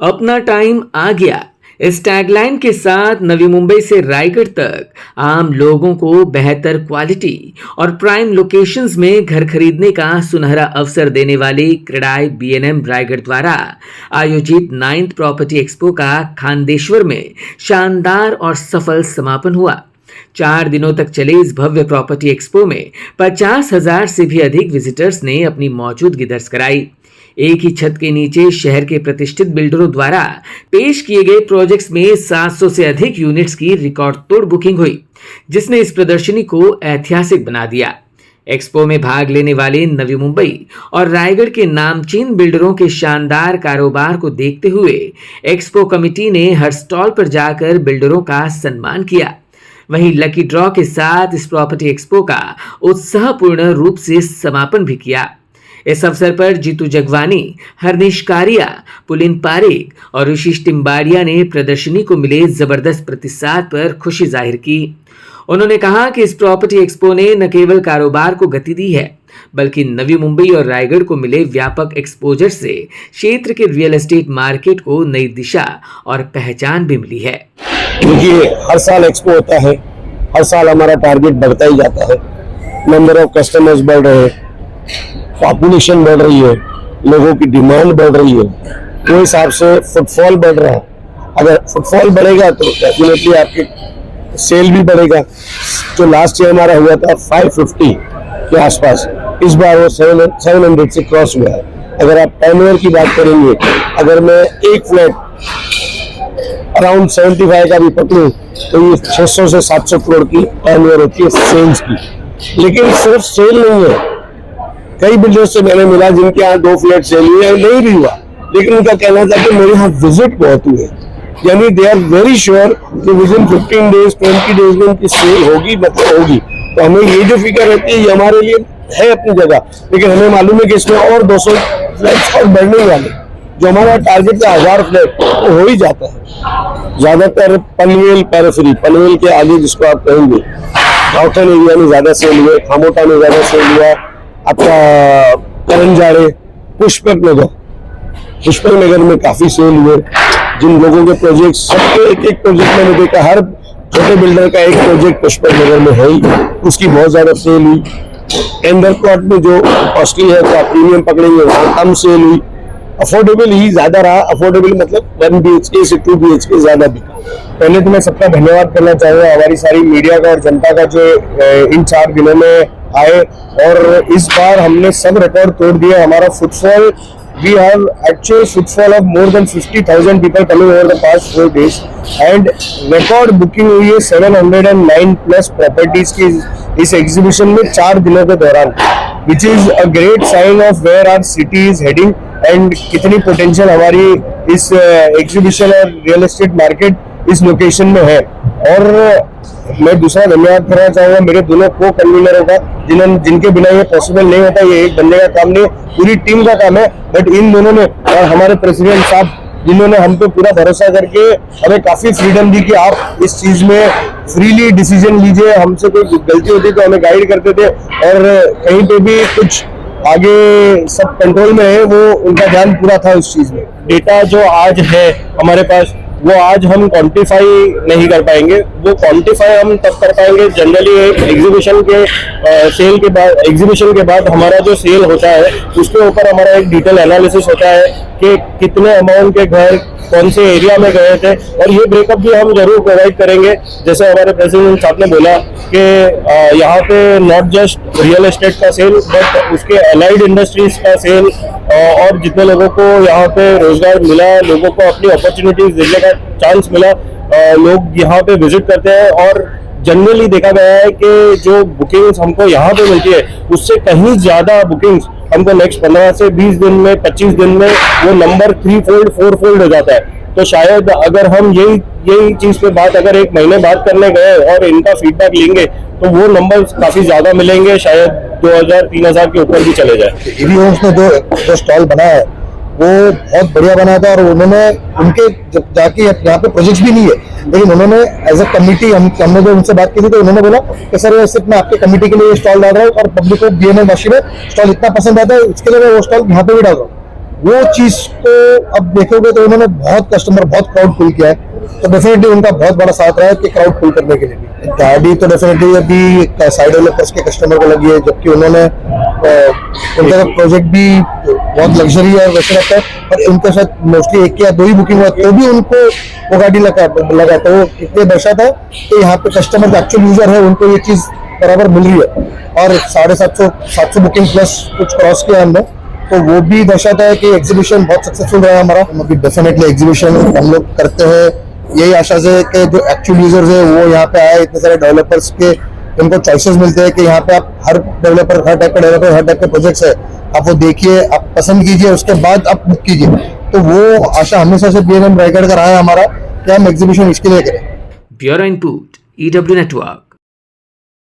अपना टाइम आ गया। इस टैगलाइन के साथ नवी मुंबई से रायगढ़ तक आम लोगों को बेहतर क्वालिटी और प्राइम लोकेशंस में घर खरीदने का सुनहरा अवसर देने वाली क्रेडाई बीएनएम रायगढ़ द्वारा आयोजित 9th प्रॉपर्टी एक्सपो का खांडेश्वर में शानदार और सफल समापन हुआ। 4 दिनों तक चले इस भव्य प्रॉपर्टी एक्सपो में 50,000 से भी अधिक विजिटर्स ने अपनी मौजूदगी दर्ज कराई। एक ही छत के नीचे शहर के प्रतिष्ठित बिल्डरों द्वारा पेश किए गए प्रोजेक्ट्स में 700 से अधिक यूनिट्स की रिकॉर्ड तोड़ बुकिंग हुई, जिसने इस प्रदर्शनी को ऐतिहासिक बना दिया। एक्सपो में भाग लेने वाले नवी मुंबई और रायगढ़ के नामचीन बिल्डरों के शानदार कारोबार को देखते हुए एक्सपो कमेटी ने हर स्टॉल पर जाकर बिल्डरों का सम्मान किया। वहीं लकी ड्रॉ के साथ इस प्रॉपर्टी एक्सपो का उत्साहपूर्ण रूप से समापन भी किया। इस अवसर पर जीतू जगवानी, हरनीश कारिया, पुलिन पारेख और ऋषिश टिम्बाड़िया ने प्रदर्शनी को मिले जबरदस्त प्रतिसाद पर खुशी जाहिर की। उन्होंने कहा कि इस प्रॉपर्टी एक्सपो ने न केवल कारोबार को गति दी है, बल्कि नवी मुंबई और रायगढ़ को मिले व्यापक एक्सपोजर से क्षेत्र के रियल एस्टेट मार्केट को नई दिशा और पहचान भी मिली है। देखिए, हर साल एक्सपो होता है, हर साल हमारा टारगेट बढ़ता ही जाता है। नंबर ऑफ कस्टमर्स बढ़ रहे हैं, पॉपुलेशन बढ़ रही है, लोगों की डिमांड बढ़ रही है, तो हिसाब से फुटफॉल बढ़ रहा है। अगर फुटफॉल बढ़ेगा तो डेफिनेटली आपके सेल भी बढ़ेगा। जो लास्ट ईयर हमारा हुआ था 550 के आसपास, इस बार वो 700 से क्रॉस हुआ है। अगर आप टर्नओवर की बात करेंगे, अगर मैं एक फ्लैट अराउंड 75 का भी पकड़ूं तो ये 600 से 700 करोड़ की टर्नओवर होती है सेल्स की। लेकिन सिर्फ सेल नहीं है, कई बिल्डर्स से मैंने मिला जिनके यहाँ 2 फ्लैट सेल हुए, नहीं भी हुआ, लेकिन उनका कहना था कि मेरे यहाँ विजिट बहुत हुए, यानी दे आर वेरी श्योर कि विदिन 15 डेज 20 डेज में उनकी सेल होगी, मतलब होगी। तो हमें ये जो फिक्र रहती है ये हमारे लिए है अपनी जगह, लेकिन हमें मालूम है कि इसमें और 200 फ्लैट्स और बढ़ने वाले। जो हमारा टारगेट था 1000 फ्लैट वो हो ही जाता है। ज्यादातर पनवेल पेरिफेरी, पनवेल के आगे जिसको आप कहेंगे, गाउटन एरिया में ज्यादा सेल हुए, खामोटा में ज्यादा सेल हुआ, आपका करंजाड़े, पुष्पक नगर में काफी सेल हुए। जिन लोगों के प्रोजेक्ट, सबके एक प्रोजेक्ट मैंने देखा, हर छोटे बिल्डर का एक प्रोजेक्ट पुष्पक नगर में है ही, उसकी बहुत ज्यादा सेल हुई। टेंडर प्लॉट में जो कॉस्टली है तो आप प्रीमियम पकड़ेंगे, वहाँ कम सेल हुई। अफोर्डेबल ही ज्यादा रहा, अफोर्डेबल मतलब 1 BHK से 2 BHK ज्यादा बिका। पहले तो मैं सबका धन्यवाद करना चाहूंगा, हमारी सारी मीडिया का और जनता का जो इन 4 दिनों में आए, और इस बार हमने सब रिकॉर्ड तोड़ दिया। हमारा footfall, we have actual footfall of more than 50,000 people coming over the past 4 days and record booking हुई है 709 plus properties की इस एग्जीबिशन में 4 दिनों के दौरान, which is a great sign of where our city is heading and कितनी potential हमारी इस एग्जीबिशन और रियल एस्टेट मार्केट इस लोकेशन में है। और मैं दूसरा धन्यवाद करना चाहूंगा मेरे दोनों को कन्वीनरों का, जिनके बिना ये पॉसिबल नहीं होता। ये एक बंदे का काम नहीं, पूरी टीम का काम है, बट इन दोनों ने और हमारे प्रेसिडेंट साहब, जिन्होंने हम पे पूरा भरोसा करके हमें काफी फ्रीडम दी कि आप इस चीज में फ्रीली डिसीजन लीजिए। हमसे कोई गलती होती तो हमें गाइड करते थे, और कहीं पे भी कुछ आगे सब कंट्रोल में है, वो उनका ध्यान पूरा था उस चीज में। डेटा जो आज है हमारे पास, वो आज हम क्वांटिफाई नहीं कर पाएंगे, वो क्वांटिफाई हम तब कर पाएंगे जनरली एग्जीबिशन के सेल के बाद। एग्जीबिशन के बाद हमारा जो सेल होता है उसके ऊपर हमारा एक डिटेल एनालिसिस होता है कि कितने अमाउंट के घर कौन से एरिया में गए थे, और ये ब्रेकअप भी हम जरूर प्रोवाइड करेंगे। जैसे हमारे प्रेसिडेंट साहब ने बोला कि यहाँ पे नॉट जस्ट रियल एस्टेट का सेल, बट उसके अलाइड इंडस्ट्रीज का सेल, और जितने लोगों को यहाँ पे रोजगार मिला, लोगों को अपनी अपॉर्चुनिटीज देने का चांस मिला, लोग यहाँ पे विजिट करते हैं। और जनरली देखा गया है कि जो बुकिंग्स हमको यहाँ पे मिलती है उससे कहीं ज्यादा बुकिंग्स हमको नेक्स्ट 15 से 20 दिन में, 25 दिन में वो नंबर 3-fold 4-fold हो जाता है। तो शायद अगर हम यही चीज पे बात अगर 1 महीने बात करने गए और इनका फीडबैक लेंगे तो वो नंबर्स काफी ज्यादा मिलेंगे, शायद 2000-3000 के ऊपर भी चले जाए। ईवी होम्स ने जो स्टॉल बनाया है वो बहुत बढ़िया बना था, और उन्होंने उनके जाके यहाँ पे प्रोजेक्ट्स भी नहीं है, लेकिन उन्होंने एज अ कमिटी हमने जो उनसे बात की थी तो उन्होंने बोला कि सर सिर्फ मैं आपके कमिटी के लिए स्टॉल डाल रहा हूँ, और पब्लिक को बीएनएम वाशी में स्टॉल इतना पसंद आता है, इसके लिए मैं वो स्टॉल यहाँ पे भी डाल रहा हूँ। वो चीज को अब देखोगे तो उन्होंने बहुत कस्टमर, बहुत क्राउड पुल किया है, तो डेफिनेटली उनका बहुत बड़ा साथ रहा है कि क्राउड पुल करने के लिए भी। गाड़ी तो डेफिनेटली अभी साइड डेवलपर्स के कस्टमर को लगी है, जबकि उन्होंने उनका प्रोजेक्ट भी बहुत लग्जरी है वैसे रहता है, पर उनके साथ मोस्टली एक या दो ही बुकिंग हुआ तो भी उनको वो गाड़ी लगा तो वो इसलिए दर्शाता है कि यहाँ पे कस्टमर जो एक्चुअल यूजर है उनको ये चीज बराबर मिल रही है। और 750 बुकिंग प्लस कुछ क्रॉस किया हमने, तो वो भी दर्शाता है कि एग्जीबिशन बहुत सक्सेसफुल रहा हमारा। अभी डेफिनेटली एग्जीबिशन हम लोग करते हैं यही आशा से कि जो एक्चुअल यूजर्स है वो यहाँ पे आए, इतने सारे डेवलपर्स के उनको चॉइसेस मिलते हैं कि यहाँ पे आप हर डेवलपर, हर टाइप का डेवलपर, हर टाइप के प्रोजेक्ट्स है, आप वो देखिए, आप पसंद कीजिए, उसके बाद आप बुक कीजिए। तो वो आशा हमेशा से BNM रायगढ़ का रहा है हमारा कि हम एग्जीबिशन इसके लिए करें। Bureau input EW network.